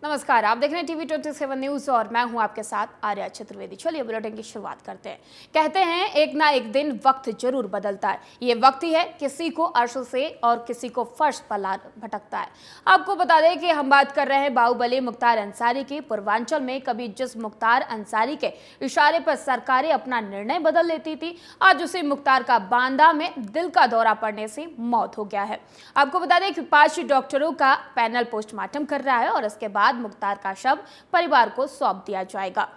नमस्कार, आप देख रहे हैं टीवी 27 न्यूज और मैं हूं आपके साथ आर्या चतुर्वेदी। चलिए बुलेटिन की शुरुआत करते हैं। कहते हैं एक ना एक दिन वक्त जरूर बदलता है। ये वक्त ही है किसी को अर्श से और किसी को फर्श पर भटकता है। आपको बता दें कि हम बात कर रहे हैं बाहुबली मुख्तार अंसारी की। पूर्वांचल में कभी जिस मुख्तार अंसारी के इशारे पर सरकारें अपना निर्णय बदल लेती थी, आज उसी मुख्तार का बांदा में दिल का दौरा पड़ने से मौत हो गया है। आपको बता दें कि 5 डॉक्टरों का पैनल पोस्टमार्टम कर रहा है और इसके बाद मुख्तार का शव परिवार को सौंप दिया जाएगा।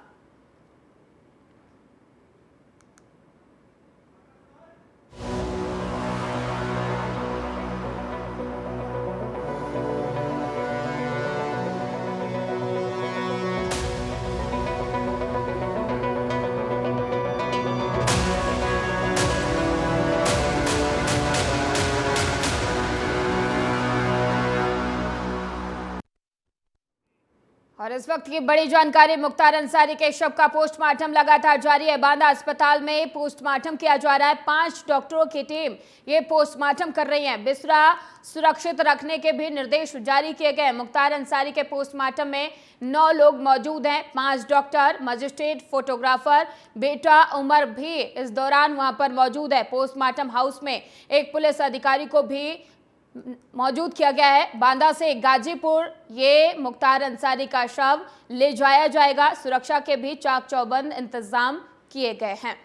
और इस वक्त की बड़ी जानकारी, मुख्तार अंसारी के शव का पोस्टमार्टम लगातार जारी है। बांदा अस्पताल में पोस्टमार्टम किया जा रहा है। 5 डॉक्टरों की टीम ये पोस्टमार्टम कर रही है। बिस्तरा सुरक्षित रखने के भी निर्देश जारी किए गए। मुख्तार अंसारी के पोस्टमार्टम में 9 लोग मौजूद हैं। 5 डॉक्टर, मजिस्ट्रेट, फोटोग्राफर, बेटा उमर भी इस दौरान वहां पर मौजूद है। पोस्टमार्टम हाउस में एक पुलिस अधिकारी को भी मौजूद किया गया है। बांदा से गाजीपुर ये मुख्तार अंसारी का शव ले जाया जाएगा। सुरक्षा के भी चाक चौबंद इंतजाम किए गए हैं।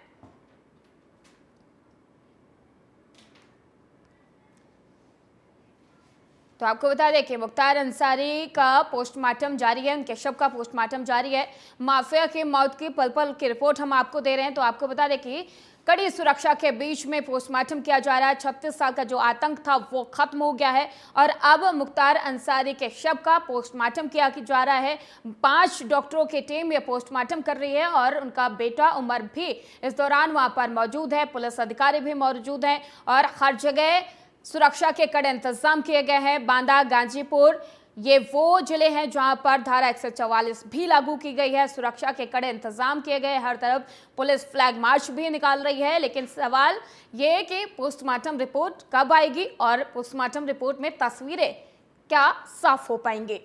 तो आपको बता दें कि मुख्तार अंसारी का पोस्टमार्टम जारी है, उनके शव का पोस्टमार्टम जारी है। माफिया की मौत की पल पल की रिपोर्ट हम आपको दे रहे हैं। तो आपको बता दें कि कड़ी सुरक्षा के बीच में पोस्टमार्टम किया जा रहा है। 36 साल का जो आतंक था वो खत्म हो गया है और अब मुख्तार अंसारी के शव का पोस्टमार्टम किया जा रहा है। 5 डॉक्टरों की टीम ये पोस्टमार्टम कर रही है और उनका बेटा उमर भी इस दौरान वहां पर मौजूद है। पुलिस अधिकारी भी मौजूद हैं और हर जगह सुरक्षा के कड़े इंतजाम किए गए हैं। बांदा, गाजीपुर ये वो जिले हैं जहां पर धारा 144 भी लागू की गई है। सुरक्षा के कड़े इंतजाम किए गए। हर तरफ पुलिस फ्लैग मार्च भी निकाल रही है। लेकिन सवाल ये है कि पोस्टमार्टम रिपोर्ट कब आएगी और पोस्टमार्टम रिपोर्ट में तस्वीरें क्या साफ हो पाएंगी।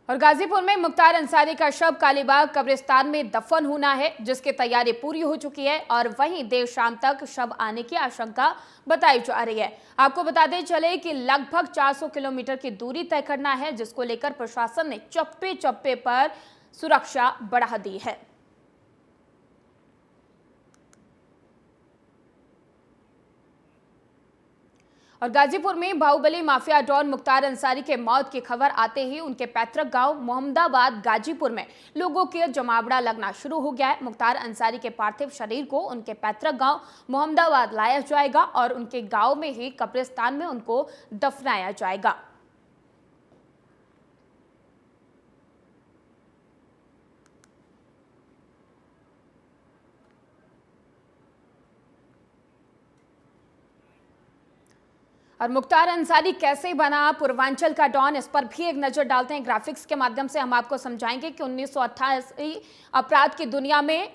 और गाजीपुर में मुख्तार अंसारी का शव कालीबाग कब्रिस्तान में दफन होना है, जिसकी तैयारी पूरी हो चुकी है और वहीं देर शाम तक शव आने की आशंका बताई जा रही है। आपको बताते चले कि लगभग 400 किलोमीटर की दूरी तय करना है, जिसको लेकर प्रशासन ने चप्पे चप्पे पर सुरक्षा बढ़ा दी है। और गाजीपुर में बाहुबली माफिया डॉन मुख्तार अंसारी के मौत की खबर आते ही उनके पैतृक गांव मोहम्मदाबाद गाजीपुर में लोगों के जमावड़ा लगना शुरू हो गया है। मुख्तार अंसारी के पार्थिव शरीर को उनके पैतृक गांव मोहम्मदाबाद लाया जाएगा और उनके गांव में ही कब्रिस्तान में उनको दफनाया जाएगा। और मुख्तार अंसारी कैसे बना पूर्वांचल का डॉन, इस पर भी एक नजर डालते हैं। ग्राफिक्स के माध्यम से हम आपको समझाएंगे कि 1988 अपराध की दुनिया में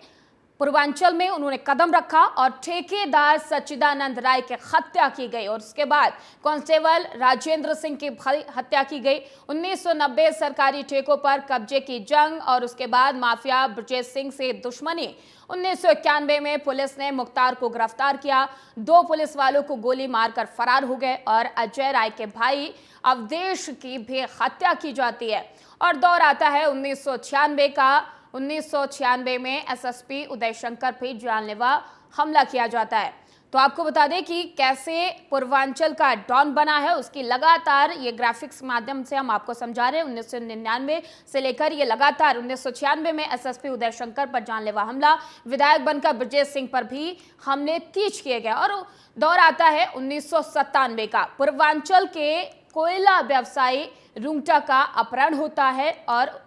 पूर्वांचल में उन्होंने कदम रखा और ठेकेदार सच्चिदानंद राय की हत्या की गई और उसके बाद कांस्टेबल राजेंद्र सिंह की हत्या की गई। 1990 सरकारी ठेकों पर कब्जे की जंग और उसके बाद माफिया ब्रजेश सिंह से दुश्मनी। 1991 में पुलिस ने मुख्तार को गिरफ्तार किया। 2 पुलिस वालों को गोली मारकर फरार हो गए और अजय राय के भाई अवधेश की भी हत्या की जाती है। और दौर आता है 1996 का। 1996 में एसएसपी उदय शंकर पे जानलेवा हमला किया जाता है। तो आपको बता दें कि कैसे पूर्वांचल का डॉन बना है, उसकी लगातार ये ग्राफिक्स माध्यम से हम आपको समझा रहे हैं। 1999 से लेकर ये लगातार 1996 में एसएसपी उदय शंकर पर जानलेवा हमला, विधायक बनकर ब्रजेश सिंह पर भी हमले तेज किए गए। और दौर आता है 1997 का। पूर्वांचल के कोयला व्यवसायी रुंगटा का अपहरण होता है और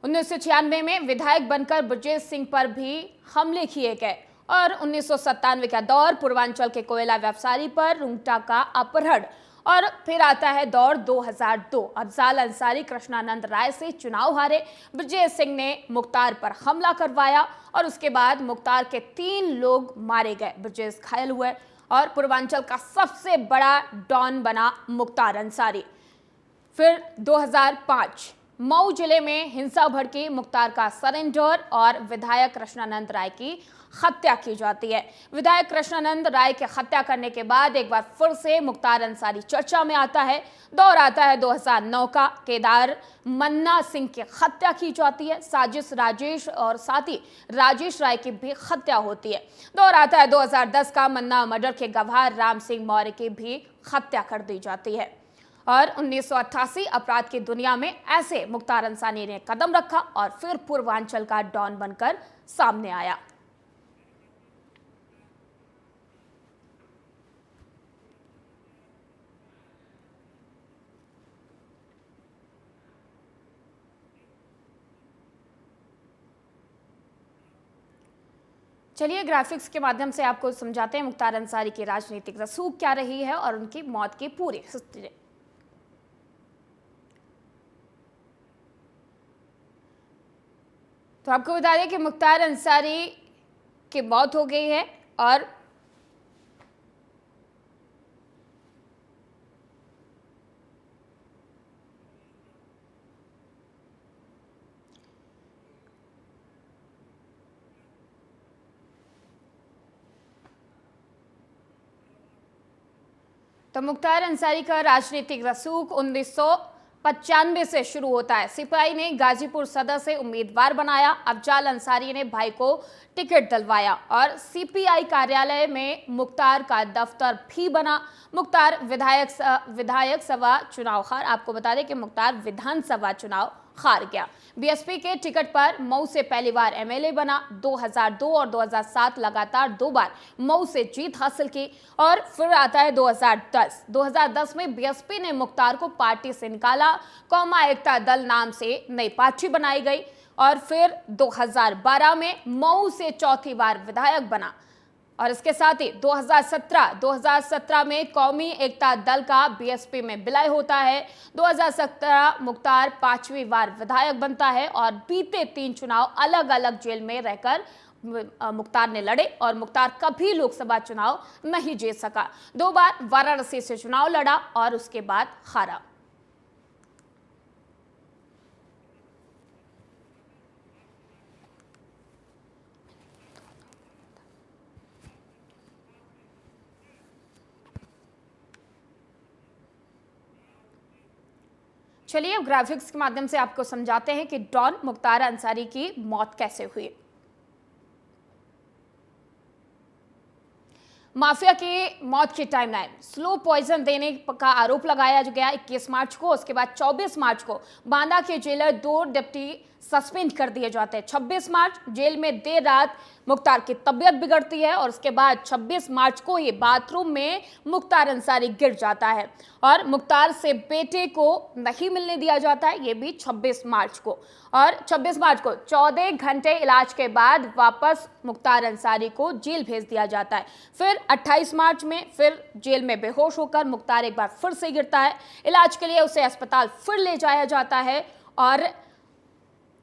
1996 में विधायक बनकर ब्रजेश सिंह पर भी हमले किए गए। और 1997 का दौर पूर्वांचल के कोयला व्यवसायी पर रुंगटा का अपहरण। और फिर आता है दौर 2002। अफजाल अंसारी कृष्णानंद राय से चुनाव हारे। ब्रजेश सिंह ने मुख्तार पर हमला करवाया और उसके बाद मुख्तार के 3 लोग मारे गए, ब्रजेश घायल हुए। और पूर्वांचल का सबसे बड़ा डॉन बना मुख्तार अंसारी। फिर 2005 मऊ जिले में हिंसा भड़की, मुख्तार का सरेंडर और विधायक कृष्णानंद राय की हत्या की जाती है। विधायक कृष्णानंद राय की हत्या करने के बाद एक बार फिर से मुख्तार अंसारी चर्चा में आता है। दौर आता है 2009 का, केदार मन्ना सिंह की हत्या की जाती है। साजिश राजेश और साथी राजेश राय की भी हत्या होती है। दौर आता है 2010 का, मन्ना मर्डर के गवाह राम सिंह मौर्य की भी हत्या कर दी जाती है। और 1988 अपराध की दुनिया में ऐसे मुख्तार अंसारी ने कदम रखा और फिर पूर्वांचल का डॉन बनकर सामने आया। चलिए ग्राफिक्स के माध्यम से आपको समझाते हैं मुख्तार अंसारी की राजनीतिक रसूख क्या रही है और उनकी मौत की पूरी हिस्ट्री। तो आपको बता दें कि मुख्तार अंसारी की मौत हो गई है और तो मुख्तार अंसारी का राजनीतिक रसूख 1995 से शुरू होता है। सिपाही ने गाजीपुर सदर से उम्मीदवार बनाया। अफजाल अंसारी ने भाई को टिकट दिलवाया और सीपीआई कार्यालय में मुख्तार का दफ्तर भी बना। मुख्तार विधायक सभा चुनाव हार। आपको बता दें कि मुख्तार विधानसभा चुनाव हार गया। बीएसपी के टिकट पर मऊ से पहली बार एमएलए बना। 2002 और 2007 लगातार 2 बार मऊ से जीत हासिल की और फिर आता है 2010 में बीएसपी ने मुख्तार को पार्टी से निकाला। कौमा एकता दल नाम से नई पार्टी बनाई गई और फिर 2012 में मऊ से चौथी बार विधायक बना और इसके साथ ही 2017 में कौमी एकता दल का बीएसपी में विलय होता है। 2017 मुख्तार 5वीं बार विधायक बनता है और बीते 3 चुनाव अलग अलग जेल में रहकर मुख्तार ने लड़े और मुख्तार कभी लोकसभा चुनाव नहीं जीत सका। 2 बार वाराणसी से चुनाव लड़ा और उसके बाद हारा। चलिए अब ग्राफिक्स के माध्यम से आपको समझाते हैं कि डॉन मुख्तार अंसारी की मौत कैसे हुई। माफिया की मौत की टाइमलाइन। स्लो पॉइजन देने का आरोप लगाया गया 21 मार्च को। उसके बाद 24 मार्च को बांदा के जेलर 2 डिप्टी सस्पेंड कर दिए जाते हैं। 26 मार्च जेल में देर रात मुख्तार की तबीयत बिगड़ती है और उसके बाद 26 मार्च को ही बाथरूम में मुख्तार अंसारी गिर जाता है और मुख्तार से बेटे को नहीं मिलने दिया जाता है। ये भी 26 मार्च को। और 26 मार्च को 14 घंटे इलाज के बाद वापस मुख्तार अंसारी को जेल भेज दिया जाता है। फिर 28 मार्च में फिर जेल में बेहोश होकर मुख्तार एक बार फिर से गिरता है। इलाज के लिए उसे अस्पताल फिर ले जाया जाता है और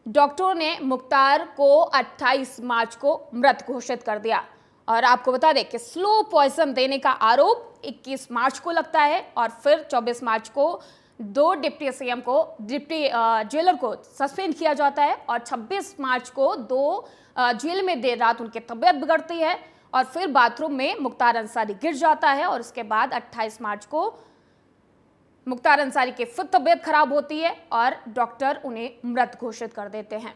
डॉक्टरों ने मुख्तार को 28 मार्च को मृत घोषित कर दिया। और आपको बता दें कि स्लो पॉइजन देने का आरोप 21 मार्च को लगता है और फिर 24 मार्च को 2 डिप्टी सीएम को जेलर को सस्पेंड किया जाता है और 26 मार्च को 2 जेल में देर रात उनकी तबीयत बिगड़ती है और फिर बाथरूम में मुख्तार अंसारी गिर जाता है और उसके बाद 28 मार्च को मुख्तार अंसारी की फिर तबीयत खराब होती है और डॉक्टर उन्हें मृत घोषित कर देते हैं।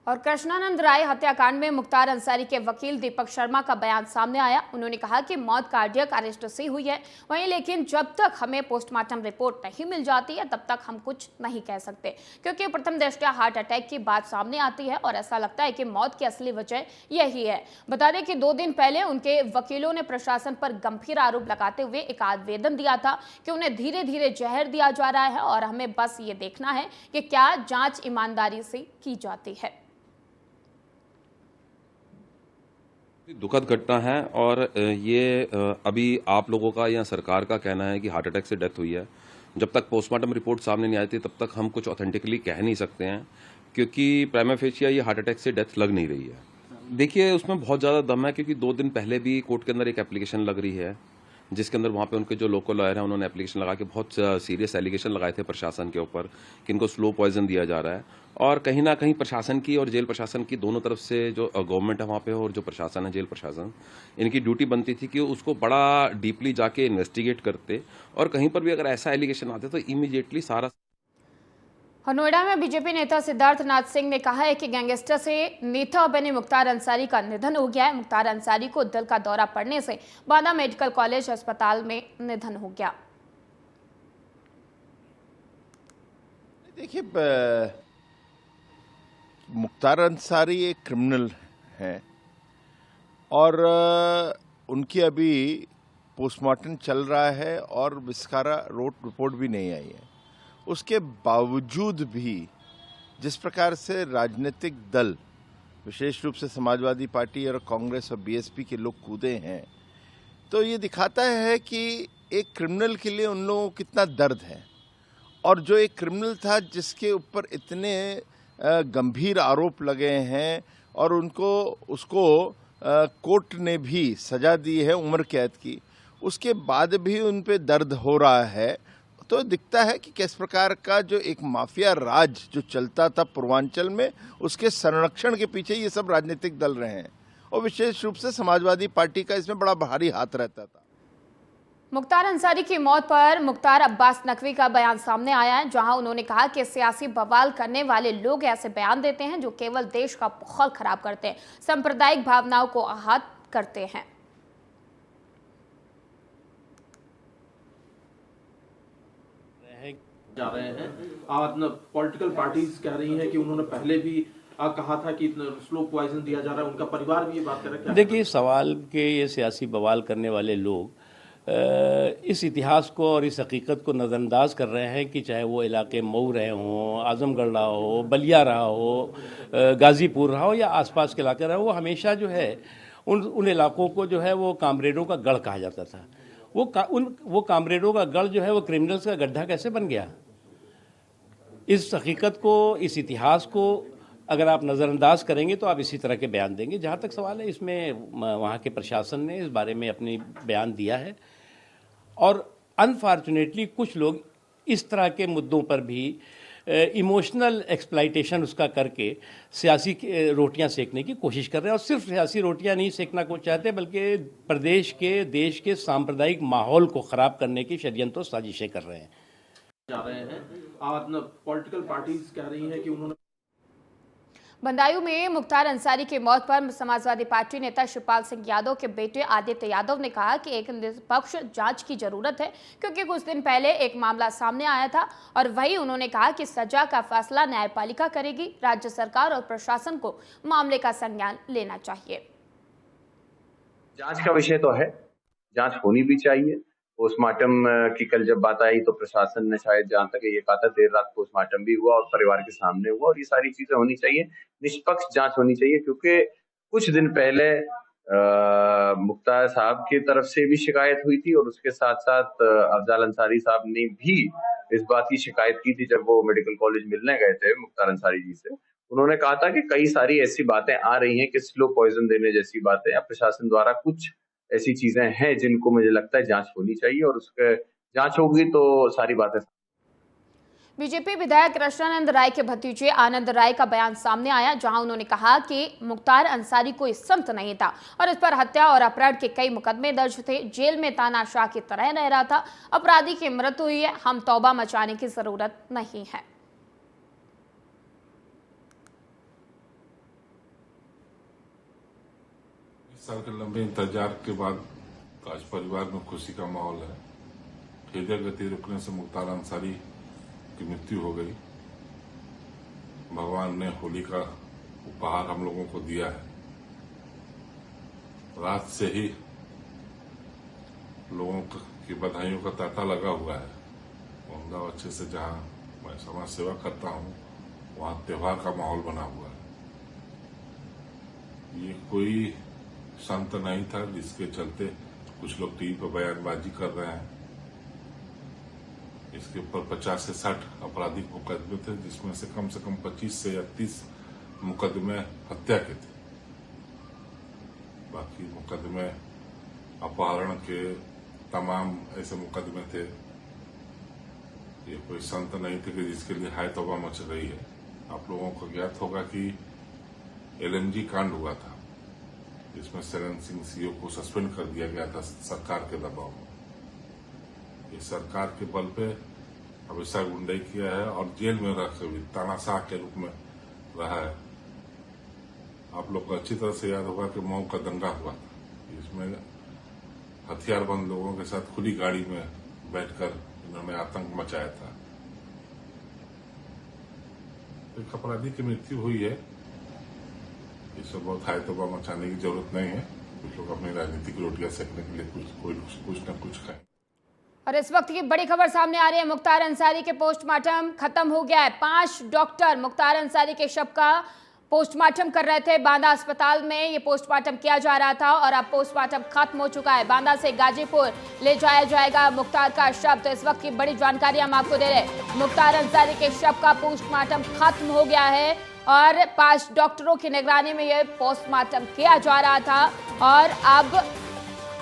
और कृष्णानंद राय हत्याकांड में मुख्तार अंसारी के वकील दीपक शर्मा का बयान सामने आया। उन्होंने कहा कि मौत कार्डियक अरेस्ट से हुई है, वहीं लेकिन जब तक हमें पोस्टमार्टम रिपोर्ट नहीं मिल जाती है तब तक हम कुछ नहीं कह सकते, क्योंकि प्रथम दृष्टया हार्ट अटैक की बात सामने आती है और ऐसा लगता है कि मौत की असली वजह यही है। बता दें कि 2 दिन पहले उनके वकीलों ने प्रशासन पर गंभीर आरोप लगाते हुए एक आवेदन दिया था कि उन्हें धीरे धीरे जहर दिया जा रहा है और हमें बस ये देखना है कि क्या जांच ईमानदारी से की जाती है। दुखद घटना है और ये अभी आप लोगों का या सरकार का कहना है कि हार्ट अटैक से डेथ हुई है। जब तक पोस्टमार्टम रिपोर्ट सामने नहीं आई थी तब तक हम कुछ ऑथेंटिकली कह नहीं सकते हैं, क्योंकि प्राइमा फेशिया ये हार्ट अटैक से डेथ लग नहीं रही है। देखिए, उसमें बहुत ज़्यादा दम है, क्योंकि 2 दिन पहले भी कोर्ट के अंदर एक एप्लीकेशन लग रही है जिसके अंदर वहाँ पे उनके जो लोकल लॉयर हैं उन्होंने एप्लीकेशन लगा के बहुत सीरियस एलिगेशन लगाए थे प्रशासन के ऊपर कि इनको स्लो पॉइजन दिया जा रहा है। और कहीं ना कहीं प्रशासन की और जेल प्रशासन की दोनों तरफ से जो गवर्नमेंट है वहाँ पे और जो प्रशासन है जेल प्रशासन, इनकी ड्यूटी बनती थी कि उसको बड़ा डीपली जाके इन्वेस्टिगेट करते और कहीं पर भी अगर ऐसा एलिगेशन आते तो इमीडिएटली सारा। और नोएडा में बीजेपी नेता सिद्धार्थ नाथ सिंह ने कहा है कि गैंगस्टर से नेता बने मुख्तार अंसारी का निधन हो गया है। मुख्तार अंसारी को दिल का दौरा पड़ने से बांदा मेडिकल कॉलेज अस्पताल में निधन हो गया। देखिए, मुख्तार अंसारी एक क्रिमिनल हैं और उनकी अभी पोस्टमार्टम चल रहा है और विस्कारा रिपोर्ट भी नहीं आई है। उसके बावजूद भी जिस प्रकार से राजनीतिक दल, विशेष रूप से समाजवादी पार्टी और कांग्रेस और बीएसपी के लोग कूदे हैं, तो ये दिखाता है कि एक क्रिमिनल के लिए उन लोगों को कितना दर्द है। और जो एक क्रिमिनल था जिसके ऊपर इतने गंभीर आरोप लगे हैं और उसको कोर्ट ने भी सजा दी है उम्र कैद की, उसके बाद भी उन पे दर्द हो रहा है, तो दिखता है कि किस प्रकार का जो एक माफिया राज जो चलता था पूर्वांचल में, उसके संरक्षण के पीछे ये सब राजनीतिक दल रहे हैं और विशेष रूप से समाजवादी पार्टी का इसमें बड़ा भारी हाथ रहता था। मुख्तार अंसारी की मौत पर मुख्तार अब्बास नकवी का बयान सामने आया है, जहां उन्होंने कहा कि सियासी बवाल करने वाले लोग ऐसे बयान देते हैं जो केवल देश का माहौल खराब करते हैं, सांप्रदायिक भावनाओं को आहत करते हैं। जा रहे हैं पॉलिटिकल पार्टीज कह रही हैं कि उन्होंने पहले भी कहा था कि स्लो पॉइजन दिया जा रहा है, उनका परिवार भी ये बात कर रहा है। देखिए, सवाल के ये सियासी बवाल करने वाले लोग इस इतिहास को और इस हकीकत को नज़रअंदाज कर रहे हैं कि चाहे वो इलाके मऊ रहे हों, आजमगढ़ रहा हो, बलिया रहा हो, गाज़ीपुर रहा हो या आसपास के इलाके रहा हो, वो हमेशा जो है उन इलाकों को जो है वो कामरेडों का गढ़ कहा जाता था। वो कामरेडों का गढ़ जो है वो क्रिमिनल्स का गड्ढा कैसे बन गया? इस हकीकत को, इस इतिहास को अगर आप नज़रअंदाज करेंगे तो आप इसी तरह के बयान देंगे। जहाँ तक सवाल है, इसमें वहाँ के प्रशासन ने इस बारे में अपनी बयान दिया है और अनफॉर्चुनेटली कुछ लोग इस तरह के मुद्दों पर भी इमोशनल एक्सप्लाइटेशन उसका करके सियासी रोटियां सेकने की कोशिश कर रहे हैं। और सिर्फ सियासी रोटियां नहीं सेकना को चाहते, बल्कि प्रदेश के, देश के सांप्रदायिक माहौल को ख़राब करने की षड्यंत्र और साजिशें कर रहे हैं। जा रहे हैं पॉलिटिकल पार्टीज कह रही हैं कि उन्होंने बदायूं में मुख्तार अंसारी की मौत पर समाजवादी पार्टी नेता शिवपाल सिंह यादव के बेटे आदित्य यादव ने कहा कि एक निष्पक्ष जांच की जरूरत है, क्योंकि कुछ दिन पहले एक मामला सामने आया था और वही उन्होंने कहा कि सजा का फैसला न्यायपालिका करेगी। राज्य सरकार और प्रशासन को मामले का संज्ञान लेना चाहिए। जांच का विषय तो है, जांच होनी भी चाहिए। पोस्टमार्टम की कल जब बात आई तो प्रशासन ने शायद जहां तक ये कहा था देर रात पोस्टमार्टम भी हुआ और परिवार के सामने हुआ, और ये सारी चीजें होनी चाहिए, निष्पक्ष जांच होनी चाहिए। क्योंकि कुछ दिन पहले मुख्तार साहब की तरफ से भी शिकायत हुई थी और उसके साथ साथ अफजाल अंसारी साहब ने भी इस बात की शिकायत की थी जब वो मेडिकल कॉलेज मिलने गए थे मुख्तार अंसारी जी से। उन्होंने कहा था कि कई सारी ऐसी बातें आ रही हैं कि स्लो पॉइजन देने जैसी बातें या प्रशासन द्वारा कुछ ऐसी चीजें हैं जिनको मुझे लगता है जांच होनी चाहिए, और उसके जांच होगी तो सारी बातें। बीजेपी विधायक कृष्णानंद राय के भतीजे आनंद राय का बयान सामने आया, जहां उन्होंने कहा कि मुख्तार अंसारी कोई संत नहीं था और इस पर हत्या और अपहरण के कई मुकदमे दर्ज थे। जेल में तानाशाह की तरह रह रहा था। अपराधी की मृत्यु हुई है, हम तौबा मचाने की जरूरत नहीं है। साल के लंबे इंतजार के बाद आज परिवार में खुशी का माहौल है। हृदय गति रुकने से मुख्तार अंसारी की मृत्यु हो गई। भगवान ने होली का उपहार हम लोगों को दिया है। रात से ही लोगों की बधाइयों का तांता लगा हुआ है। मोहम्मदा अच्छे से जहां मैं समाज सेवा करता हूं वहां त्योहार का माहौल बना हुआ है। ये कोई संत नहीं था जिसके चलते कुछ लोग टीवी पर बयानबाजी कर रहे हैं। इसके ऊपर 50 से 60 आपराधिक मुकदमे थे, जिसमें से कम 25 से 30 मुकदमे हत्या के थे। बाकी मुकदमे अपहरण के तमाम ऐसे मुकदमे थे। ये कोई संत नहीं थे कि जिसके लिए हाय तौबा मच रही है। आप लोगों को ज्ञात होगा कि LNG कांड हुआ था, जिसमें शरण सिंह सीओ को सस्पेंड कर दिया गया था सरकार के दबाव में। ये सरकार के बल पे हमेशा गुंडाई किया है और जेल में रख भी तानाशाह के रूप में रहा है। आप लोग को अच्छी तरह से याद होगा कि मऊ का दंगा हुआ था, इसमें हथियारबंद लोगों के साथ खुली गाड़ी में बैठकर इन्होंने आतंक मचाया था। एक अपराधी की मृत्यु हुई है, इससे बहुत हाय तौबा मचाने की जरूरत नहीं है। कुछ लोग अपनी राजनीतिक रोटियां सेकने के लिए कुछ न कुछ खाएं। और इस वक्त की बड़ी खबर सामने आ रही है, मुख्तार अंसारी के पोस्टमार्टम खत्म हो गया है। 5 डॉक्टर मुख्तार अंसारी के शव का पोस्टमार्टम कर रहे थे। बांदा अस्पताल में ये पोस्टमार्टम किया जा रहा था और अब पोस्टमार्टम खत्म हो चुका है। बांदा से गाजीपुर ले जाया जाएगा मुख्तार का शव। तो इस वक्त की बड़ी जानकारी हम आपको दे रहे हैं। मुख्तार अंसारी के शव का पोस्टमार्टम खत्म हो गया है और 5 डॉक्टरों की निगरानी में यह पोस्टमार्टम किया जा रहा था और अब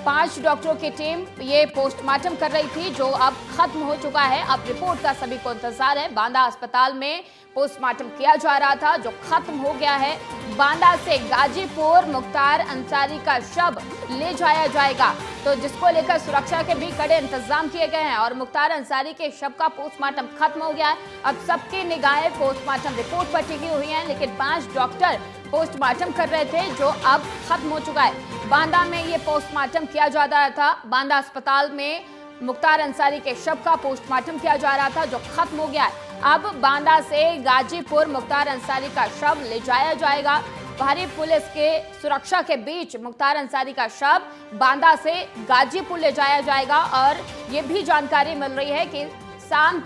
5 डॉक्टरों की टीम ये पोस्टमार्टम कर रही थी, जो अब खत्म हो चुका है। अब रिपोर्ट का सभी को इंतजार है। बांदा अस्पताल में पोस्टमार्टम किया जा रहा था, जो खत्म हो गया है। बांदा से गाजीपुर मुख्तार अंसारी का शव ले जाया जाएगा, तो जिसको लेकर सुरक्षा के भी कड़े इंतजाम किए गए हैं और मुख्तार अंसारी के शव का पोस्टमार्टम खत्म हो गया है। अब सबकी निगाहें पोस्टमार्टम रिपोर्ट पर टिकी हुई हैं, लेकिन 5 डॉक्टर पोस्टमार्टम कर रहे थे, जो अब खत्म हो चुका है। बांदा में ये पोस्टमार्टम किया जा रहा था। बांदा अस्पताल में मुख्तार अंसारी के शव का पोस्टमार्टम किया जा रहा था, जो खत्म हो गया है। अब बांदा से गाजीपुर मुख्तार अंसारी का शव ले जाया जाएगा। भारी पुलिस के सुरक्षा के बीच मुख्तार अंसारी का शव बांदा से गाजीपुर ले जाया जाएगा और ये भी जानकारी मिल रही है कि शाम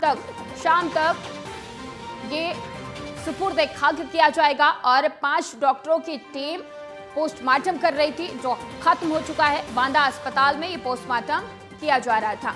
तक ये सुपुर्द खाक किया जाएगा और 5 डॉक्टरों की टीम पोस्टमार्टम कर रही थी, जो खत्म हो चुका है। बांदा अस्पताल में ये पोस्टमार्टम किया जा रहा था।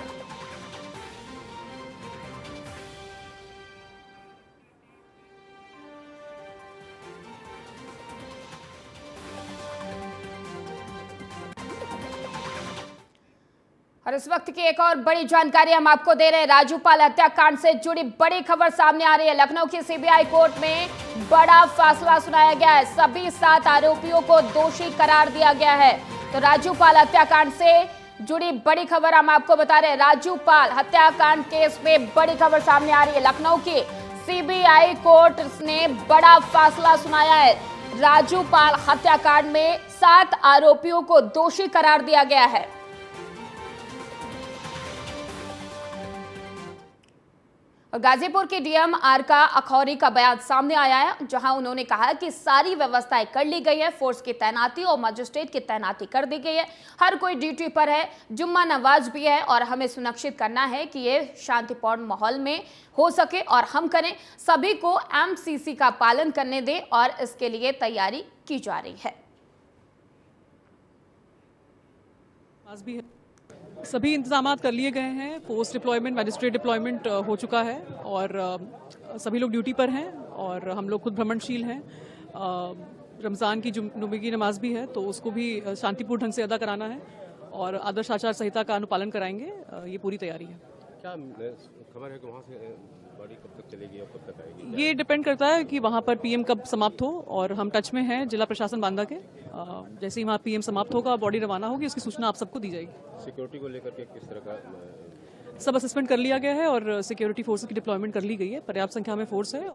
और इस वक्त की एक और बड़ी जानकारी हम आपको दे रहे हैं। राजूपाल हत्याकांड से जुड़ी बड़ी खबर सामने आ रही है। लखनऊ की सीबीआई कोर्ट में बड़ा फैसला सुनाया गया है। सभी 7 आरोपियों को दोषी करार दिया गया है। तो राजूपाल हत्याकांड से जुड़ी बड़ी खबर हम आपको बता रहे हैं। राजूपाल हत्याकांड केस में बड़ी खबर सामने आ रही है। लखनऊ की सीबीआई कोर्ट ने बड़ा फैसला सुनाया है। राजूपाल हत्याकांड में 7 आरोपियों को दोषी करार दिया गया है। और गाजीपुर के डीएम आरका अखौरी का बयान सामने आया है, जहां उन्होंने कहा कि सारी व्यवस्थाएं कर ली गई है। फोर्स की तैनाती और मजिस्ट्रेट की तैनाती कर दी गई है। हर कोई ड्यूटी पर है, जुम्मा नवाज भी है और हमें सुनिश्चित करना है कि ये शांतिपूर्ण माहौल में हो सके और हम करें। सभी को MCC का पालन करने दें और इसके लिए तैयारी की जा रही है। सभी इंतजाम कर लिए गए हैं। फोर्स डिप्लॉयमेंट, मजिस्ट्रेट डिप्लॉयमेंट हो चुका है और सभी लोग ड्यूटी पर हैं और हम लोग खुद भ्रमणशील हैं। रमज़ान की जुम्मे की नमाज भी है, तो उसको भी शांतिपूर्ण ढंग से अदा कराना है और आदर्श आचार संहिता का अनुपालन कराएंगे। ये पूरी तैयारी है। क्या खबर है कि वहाँ से बॉडी कब तक चलेगी और कब तक आएगी? ये डिपेंड करता है कि वहाँ पर PM कब समाप्त हो और हम टच में हैं जिला प्रशासन बांदा के। जैसे ही वहाँ PM समाप्त होगा, बॉडी रवाना होगी, उसकी सूचना आप सबको दी जाएगी। सिक्योरिटी को लेकर के किस तरह का सब असेसमेंट कर लिया गया है और सिक्योरिटी फोर्स की डिप्लॉयमेंट कर ली गई है। पर्याप्त संख्या में फोर्स है।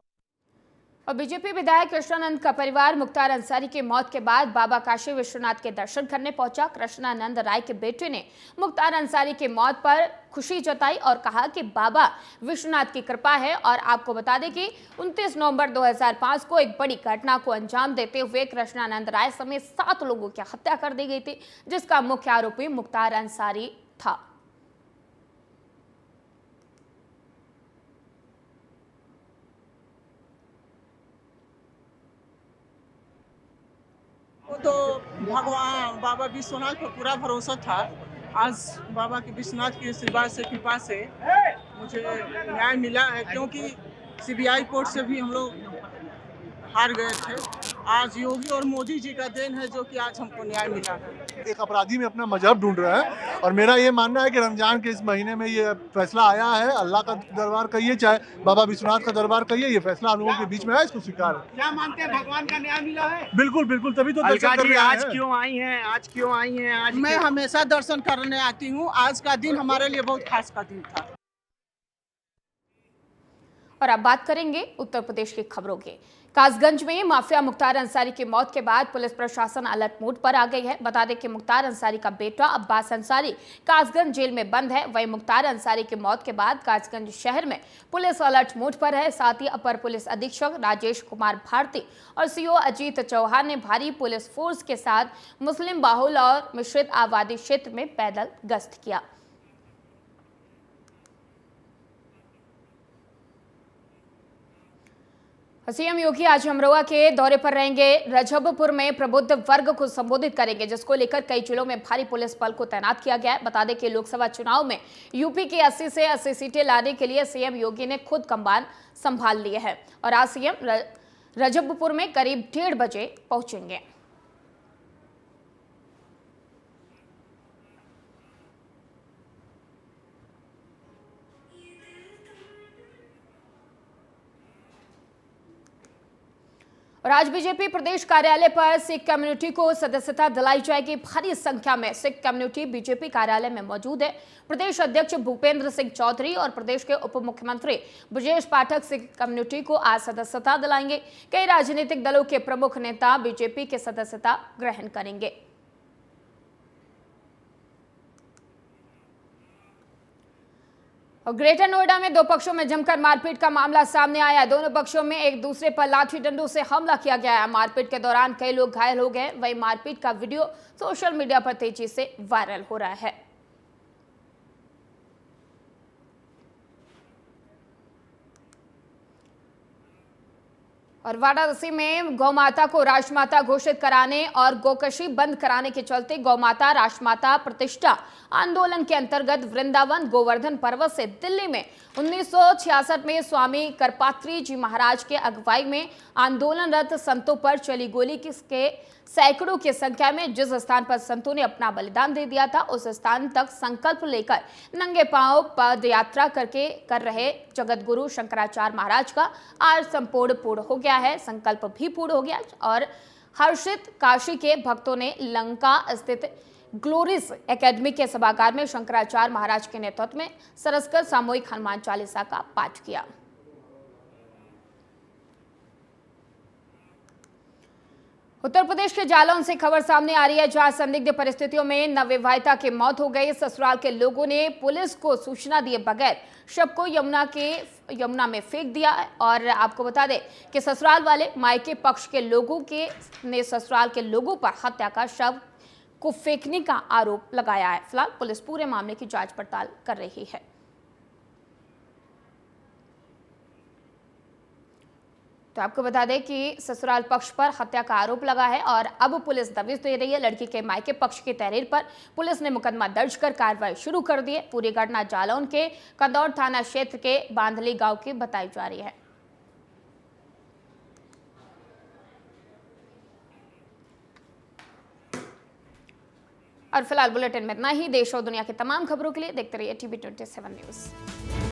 और बीजेपी विधायक कृष्णानंद का परिवार मुख्तार अंसारी की मौत के बाद बाबा काशी विश्वनाथ के दर्शन करने पहुंचा। कृष्णानंद राय के बेटे ने मुख्तार अंसारी की मौत पर खुशी जताई और कहा कि बाबा विश्वनाथ की कृपा है। और आपको बता दें कि 29 नवंबर 2005 को एक बड़ी घटना को अंजाम देते हुए कृष्णानंद राय समेत 7 लोगों की हत्या कर दी गई थी, जिसका मुख्य आरोपी मुख्तार अंसारी था। वो तो भगवान बाबा विश्वनाथ पर पूरा भरोसा था। आज बाबा के विश्वनाथ की आशीर्वाद से कृपा से मुझे न्याय मिला है, क्योंकि सीबीआई कोर्ट से भी हम लोग हार गए थे। आज योगी और मोदी जी का देन है जो कि आज हमको न्याय मिला है। एक अपराधी में अपना मजहब ढूंढ रहा है और मेरा ये मानना है कि रमजान के इस महीने में ये फैसला आया है। अल्लाह का दरबार कहिए चाहे बाबा विश्वनाथ का दरबार कहिए, ये फैसला हम लोगों के बीच में है, इसको स्वीकार है। क्या मानते हैं, भगवान का न्याय मिला है? बिल्कुल बिल्कुल, तभी तो दर्शन कर रहे हैं। आज क्यों आई हैं? आज मैं हमेशा दर्शन करने आती हूँ। आज का दिन हमारे लिए बहुत खास का दिन था। और अब बात करेंगे उत्तर प्रदेश की खबरों की। कासगंज में माफिया मुख्तार अंसारी की मौत के बाद पुलिस प्रशासन अलर्ट मोड पर आ गई है। बता दें कि मुख्तार अंसारी का बेटा अब्बास अंसारी कासगंज जेल में बंद है। वहीं मुख्तार अंसारी की मौत के बाद कासगंज शहर में पुलिस अलर्ट मोड पर है। साथ ही अपर पुलिस अधीक्षक राजेश कुमार भारती और सीओ अजीत चौहान ने भारी पुलिस फोर्स के साथ मुस्लिम बाहुल और मिश्रित आबादी क्षेत्र में पैदल गश्त किया। सीएम योगी आज अमरोहा के दौरे पर रहेंगे। रजबपुर में प्रबुद्ध वर्ग को संबोधित करेंगे, जिसको लेकर कई जिलों में भारी पुलिस बल को तैनात किया गया है। बता दें कि लोकसभा चुनाव में यूपी की 80 से 80 सीटें लाने के लिए सीएम योगी ने खुद कमान संभाल लिए है और आज सीएम रजबपुर में करीब 1:30 बजे पहुंचेंगे। और आज बीजेपी प्रदेश कार्यालय पर सिख कम्युनिटी को सदस्यता दिलाई जाएगी। भारी संख्या में सिख कम्युनिटी बीजेपी कार्यालय में मौजूद है। प्रदेश अध्यक्ष भूपेंद्र सिंह चौधरी और प्रदेश के उप मुख्यमंत्री ब्रजेश पाठक सिख कम्युनिटी को आज सदस्यता दिलाएंगे। कई राजनीतिक दलों के प्रमुख नेता बीजेपी की सदस्यता ग्रहण करेंगे। और ग्रेटर नोएडा में 2 पक्षों में जमकर मारपीट का मामला सामने आया है। दोनों पक्षों में एक दूसरे पर लाठी डंडों से हमला किया गया है। मारपीट के दौरान कई लोग घायल हो गए। वहीं मारपीट का वीडियो सोशल मीडिया पर तेजी से वायरल हो रहा है। और वाराणसी में गौमाता को राजमाता घोषित कराने और गोकशी बंद कराने के चलते गौमाता राजमाता प्रतिष्ठा आंदोलन के अंतर्गत वृंदावन गोवर्धन पर्वत से दिल्ली में 1966 में स्वामी करपात्री जी महाराज के अगुवाई में आंदोलनरत संतों पर चली गोली के सैकड़ों की संख्या में जिस स्थान पर संतों ने अपना बलिदान दे दिया था, उस स्थान तक संकल्प लेकर नंगे पांव पद यात्रा कर रहे जगत गुरु शंकराचार्य महाराज का आज संपूर्ण पूर्ण हो गया है। संकल्प भी पूर्ण हो गया और हर्षित काशी के भक्तों ने लंका स्थित ग्लोरिस एकेडमी के सभागार में शंकराचार्य महाराज के नेतृत्व में सरस्कर सामूहिक हनुमान चालीसा का पाठ किया। उत्तर प्रदेश के जालौन से खबर सामने आ रही है, जहां संदिग्ध परिस्थितियों में नवविवाहिता की मौत हो गई। ससुराल के लोगों ने पुलिस को सूचना दिए बगैर शव को यमुना में फेंक दिया। और आपको बता दें कि ससुराल वाले मायके पक्ष के लोगों ने ससुराल के लोगों पर हत्या का शव को फेंकने का आरोप लगाया है। फिलहाल पुलिस पूरे मामले की जांच पड़ताल कर रही है। तो आपको बता दें कि ससुराल पक्ष पर हत्या का आरोप लगा है और अब पुलिस दबिश दे रही है। लड़की के मायके पक्ष की तहरीर पर पुलिस ने मुकदमा दर्ज कर कार्रवाई शुरू कर दी है। पूरी घटना जालौन के कंदौर थाना क्षेत्र के बांधली गांव की बताई जा रही है। और फिलहाल बुलेटिन में इतना ही। देश और दुनिया की तमाम खबरों के लिए देखते रहिए TV 27 न्यूज।